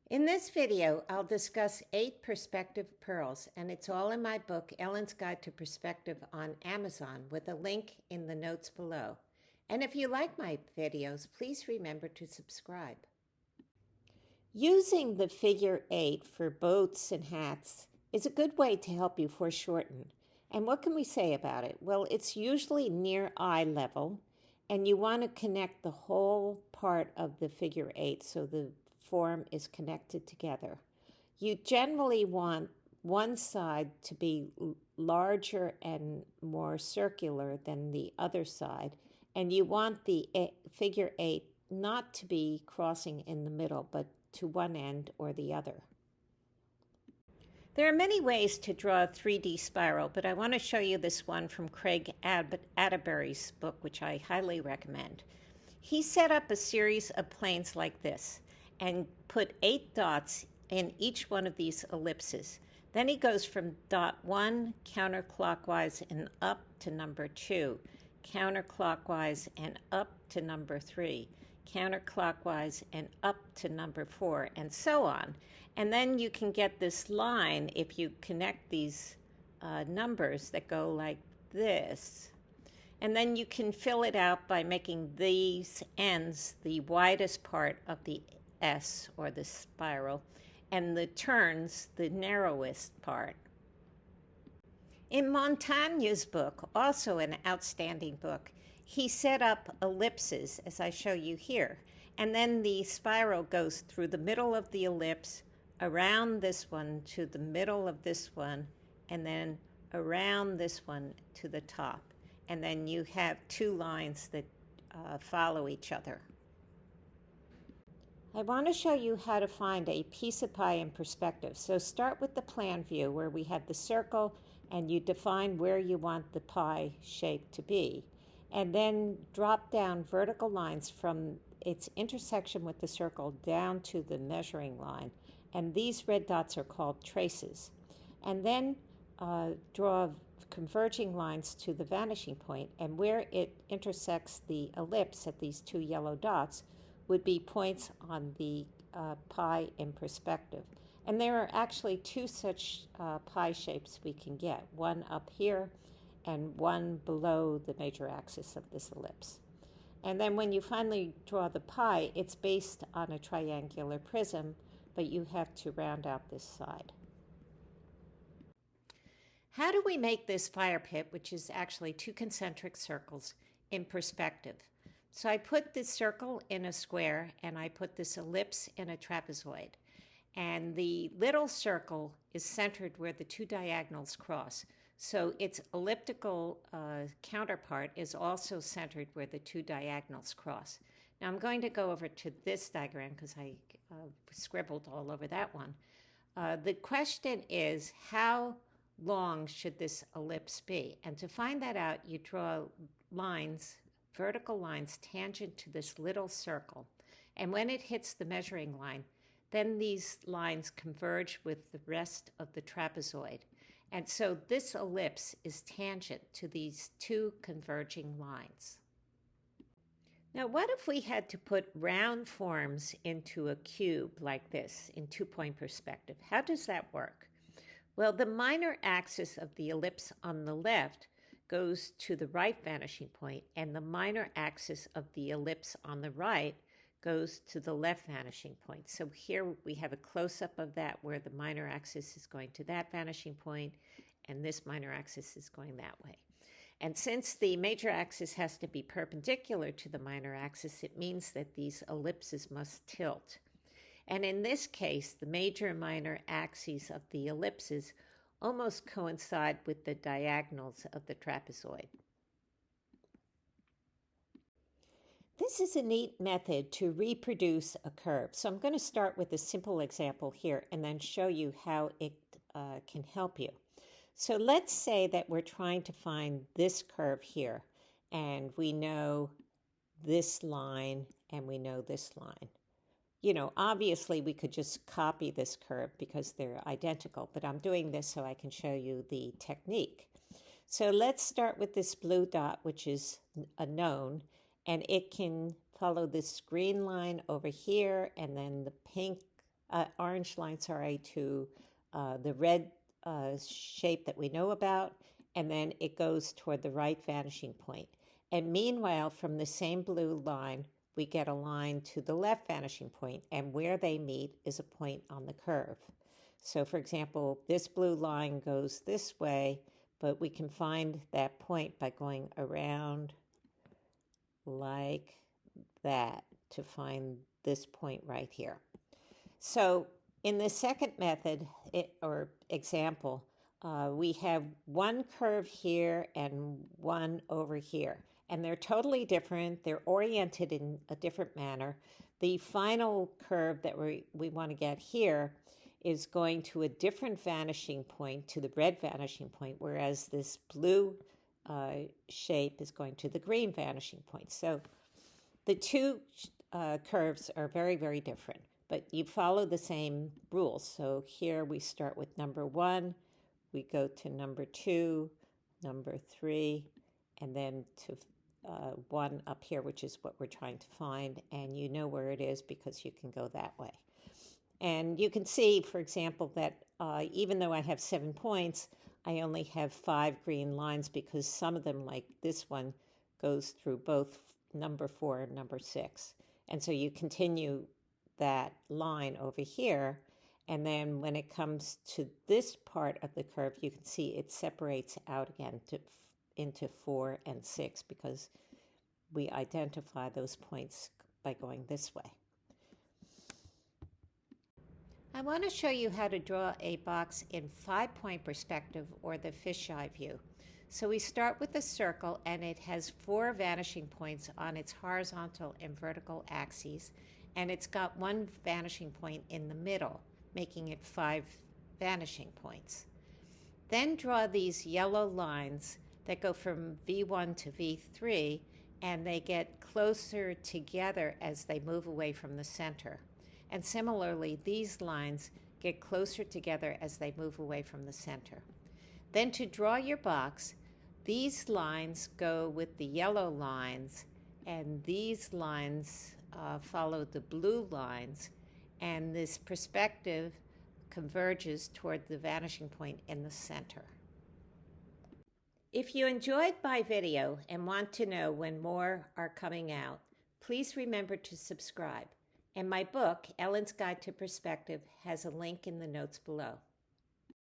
In this video, I'll discuss 8 perspective pearls, and it's all in my book, Ellen's Guide to Perspective on Amazon, with a link in the notes below. And if you like my videos, please remember to subscribe. Using the figure 8 for boats and hats is a good way to help you foreshorten. And what can we say about it? Well, it's usually near eye level, and you want to connect the whole part of the figure 8 so the form is connected together. You generally want one side to be larger and more circular than the other side, and you want the figure 8 not to be crossing in the middle, but to one end or the other. There are many ways to draw a 3D spiral, but I want to show you this one from Craig Atterbury's book, which I highly recommend. He set up a series of planes like this and put 8 dots in each one of these ellipses. Then he goes from dot 1 counterclockwise and up to number 2, counterclockwise and up to number 3, counterclockwise and up to number 4, and so on. And then you can get this line if you connect these numbers that go like this. And then you can fill it out by making these ends the widest part of the S or the spiral, and the turns the narrowest part. In Montaigne's book, also an outstanding book, he set up ellipses, as I show you here, and then the spiral goes through the middle of the ellipse, around this one to the middle of this one, and then around this one to the top. And then you have 2 lines that follow each other. I want to show you how to find a piece of pie in perspective. So start with the plan view where we have the circle and you define where you want the pie shape to be. And then drop down vertical lines from its intersection with the circle down to the measuring line. And these red dots are called traces. And then draw converging lines to the vanishing point, and where it intersects the ellipse at these 2 yellow dots would be points on the pie in perspective. And there are actually 2 such pie shapes we can get, one up here and one below the major axis of this ellipse. And then when you finally draw the pie, it's based on a triangular prism, but you have to round out this side. How do we make this fire pit, which is actually 2 concentric circles, in perspective? So I put this circle in a square and I put this ellipse in a trapezoid. And the little circle is centered where the 2 diagonals cross. So its elliptical counterpart is also centered where the 2 diagonals cross. Now I'm going to go over to this diagram because I scribbled all over that one. The question is, how long should this ellipse be? And to find that out, you draw lines, vertical lines tangent to this little circle. And when it hits the measuring line, then these lines converge with the rest of the trapezoid. And so this ellipse is tangent to these 2 converging lines. Now, what if we had to put round forms into a cube like this in 2-point perspective? How does that work? Well, the minor axis of the ellipse on the left goes to the right vanishing point, and the minor axis of the ellipse on the right goes to the left vanishing point. So here we have a close-up of that where the minor axis is going to that vanishing point, and this minor axis is going that way. And since the major axis has to be perpendicular to the minor axis, it means that these ellipses must tilt. And in this case, the major and minor axes of the ellipses almost coincide with the diagonals of the trapezoid. This is a neat method to reproduce a curve. So I'm going to start with a simple example here and then show you how it can help you. So let's say that we're trying to find this curve here, and we know this line and we know this line. You know, obviously we could just copy this curve because they're identical, but I'm doing this so I can show you the technique. So let's start with this blue dot, which is a known, and it can follow this green line over here and then the pink orange line, to the red shape that we know about, and then it goes toward the right vanishing point. And meanwhile, from the same blue line, we get a line to the left vanishing point, and where they meet is a point on the curve. So for example, this blue line goes this way, but we can find that point by going around like that to find this point right here. So in the second method or example, we have one curve here and one over here, and they're totally different. They're oriented in a different manner. The final curve that we want to get here is going to a different vanishing point, to the red vanishing point, whereas this blue shape is going to the green vanishing point. So the two curves are very, very different, but you follow the same rules. So here we start with number 1, we go to number 2, number 3, and then to 1 up here, which is what we're trying to find, and you know where it is because you can go that way. And you can see, for example, that even though I have 7 points, I only have 5 green lines because some of them, like this one, goes through both number 4 and number 6. And so you continue that line over here, and then when it comes to this part of the curve, you can see it separates out again into 4 and 6 because we identify those points by going this way. I want to show you how to draw a box in 5-point perspective, or the fisheye view. So we start with a circle, and it has 4 vanishing points on its horizontal and vertical axes, and it's got 1 vanishing point in the middle, making it 5 vanishing points. Then draw these yellow lines that go from V1 to V3, and they get closer together as they move away from the center. And similarly, these lines get closer together as they move away from the center. Then to draw your box, these lines go with the yellow lines, and these lines follow the blue lines, and this perspective converges toward the vanishing point in the center. If you enjoyed my video and want to know when more are coming out, please remember to subscribe. And my book, Ellen's Guide to Perspective, has a link in the notes below.